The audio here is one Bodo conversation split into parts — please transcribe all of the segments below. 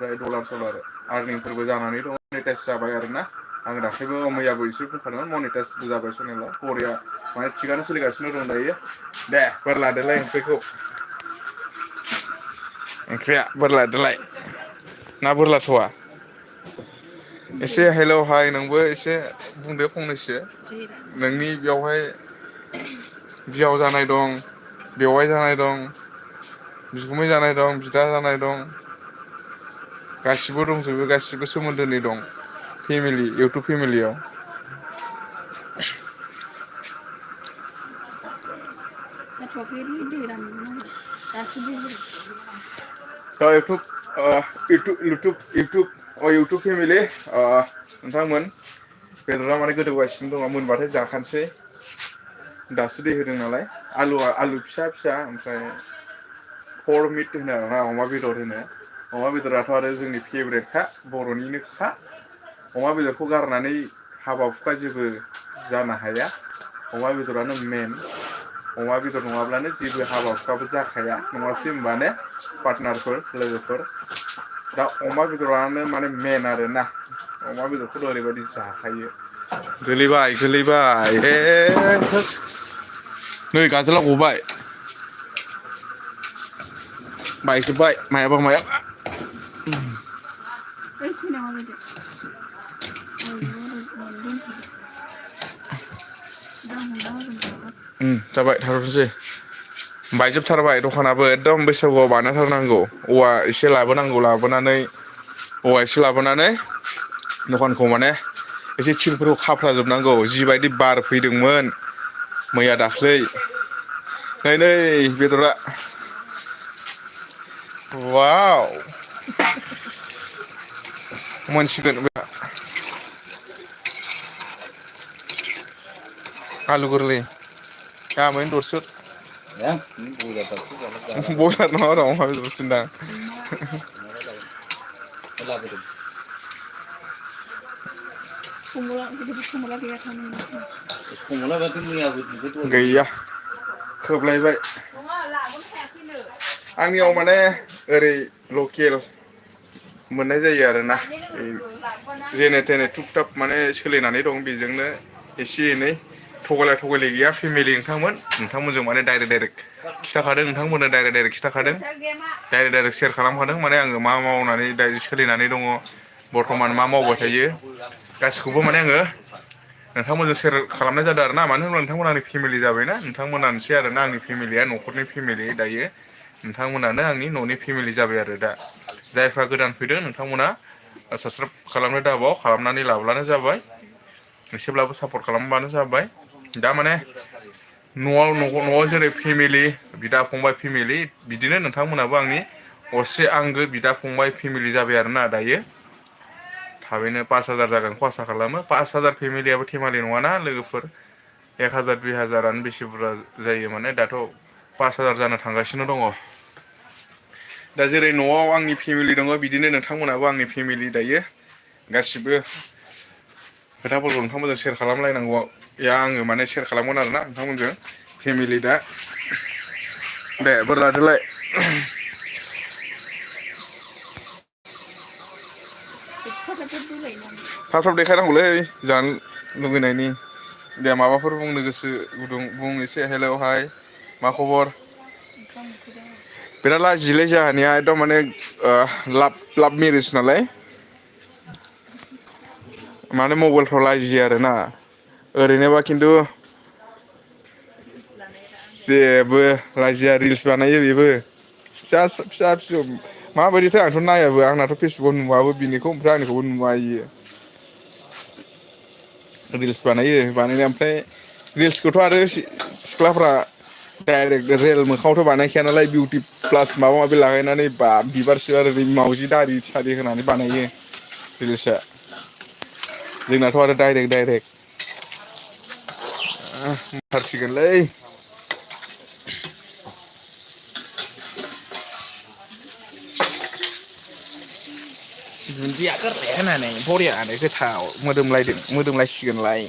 डलार आर्निंफोरबो जानानै दं मनिटाइस जाबाय आरोना आं दाख्लैबो मैयाबो एसे बुंखादोंमोन मनिटाइसबो जाबाय चेनेला बरिया माने थिगानो सोलिगासिनो दं दायो दे बोर लादोलाय ओंख्रिया बोर लादोलाय ना बोर लाथ'वा एसे हेलौ हाय नोंबो एसे बुंदो फंनैसो नोंनि बेयावहाय बिहाव जानाय दं बेवाइ जानाय दं बिगुमै जानाय दं बिदा जानाय दं गासिबो दंजोबो गासिबो सोमोन्दोनि दं फेमिलि इउटुब फेमिलियाव इउटुब फेमिलि नोंथांमोन बेदरा माने गोदौगासिनो दङ मोनबाथाय जाखानोसै दासो दै होदों नालाय आलु फिसा फिसा ओमफ्राय फर मिट होनो आरोना अमा बेदर होनो अमा बेदराथ' आरो जोंनि फेभरेटखा बर'निनोखा अमा बेदरखौ गारनानै हाबा हुखा जेबो जानो हाया अमा बेदरानो मेन अमा बेदर नङाब्लानो जेबो हाबा हुखाबो जाखाया नङासै होनबा ने पार्टनारफोर लोगोफोर दा अमा बेदरानो माने मेन आरोना अमा बेदरखौथ' ओरैबायदि जाखायो गोलैबाय नै गाजोला गबाय बायजोब्बाय मायाबा जाबाय थाथ'नोसै बायजोबथारबाय दखानाबो एकदम बैसागुआव बानायथारनांगौ औवा एसे लाबोनानै दखानखौ माने एसे थिंफोरखौ खाफ्राजोबनांगौ जिबायदि बार फैदोंमोन मैया दाख्लै नै बेदरा वाव मोनसिगोन बे आलु गोरलै गामोन दरसुद बयलार नङा अमा बेदरसोदां गैया खोबलायबाय आंनियाव माने ओरै लकेल मोननाय जायो आरोना जेने थेने थुब थाब माने सोलिनानै दं बेजोंनो एसे एनै थगायलाय गैया फेमिलि नोंथांमोनजों माने डाइरेक्ट खिथाखादों नोंथांमोननो डाइरेक्ट खिथाखादों डाइरेक्ट सेयार खालामखादों माने आङो मा मावनानै दायो सोलिनानै दङ बर्थमान मा मावबाय थायो गासिखौबो माने आङो नोंथांमोनजों सेयार खालामनाय जादों आरो ना मानो होनब्ला नोंथांमोना आंनि फेमिलि जाबायना नोंथांमोनानोसै आरोना आंनि फेमिलिया न'खरनि फेमिलि दायो नोंथांमोनानो आंनि न'नि फेमिलि जाबाय आरो दा जायफ्रा गोदान फैदों नोंथांमोना साबसक्राइब खालामनो दाबाव खालामनानै लाब्लानो जाबाय एसेब्लाबो सापर्ट खालामबानो जाबाय दा माने न'आव जेरै फेमिलि बिदा फंबाय फेमिलि बिदिनो नोंथांमोनाबो आंनि असे आंगो बिदा फंबाय फेमिलि जाबाय आरोना दायो थाबैनो 5,000 जागोनखौ आसा खालामो 5,000 फेमिलियाबो थेमालि नङाना लोगोफोर 1,000 2,000आनो बेसे बुरजा जायो माने दाथ' 5,000 जानो थांगासिनो दङ दा जेरै न'आव आंनि फेमिलि दङ बिदिनो नोंथांमोनाबो आंनि फेमिलि दायो गासिबो खोथाफोरखौ नोंथांमोनजों सेयार खालामलायनांगौ आङो माने सेयार खालामगोन आरोना नोंथांमोनजों फेमिलि दा दे बोर लादोलाय थाब देखायनांगौलै जानो लुगैनायनि दे माबाफोर बुंनो गोसो गुदुं बुं एसे हेलौ हाय मा खबर बिराद लाजियोलै जोंहानिया एकदम माने लाभ मेरिज नालाय माने मबाइलफ्राव लाजियो आरोना ओरैनोबा खिन्थु जेबो लाजिया रिल्स बानायो बेबो फिसा फिसौ माबायदिथाय आंथ' नायाबो आंनाथ' फेसबुकाव नुवाबो बिनिखौ ओमफ्राय आंनिखौबो नुवा इयो रिल्स बानायनाया ओमफ्राय रिल्सखौथ' आरो सिख्लाफ्रा डाइरेक्ट रेल मोखाङावथ' बानायखाया नालाय बिउटि प्लास माबा माबि लागायनानै बा बिबारसो आरो मावजि दारि सारि होनानै बानायो रिल्सआ जोंनाथ' आरो डाइरेक्ट बुंथारसिगोनलै दुन्दिया गोरलै होनानै बरियानो गोथाव मोदोमलायसिगोनलाय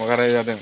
गाराय जादों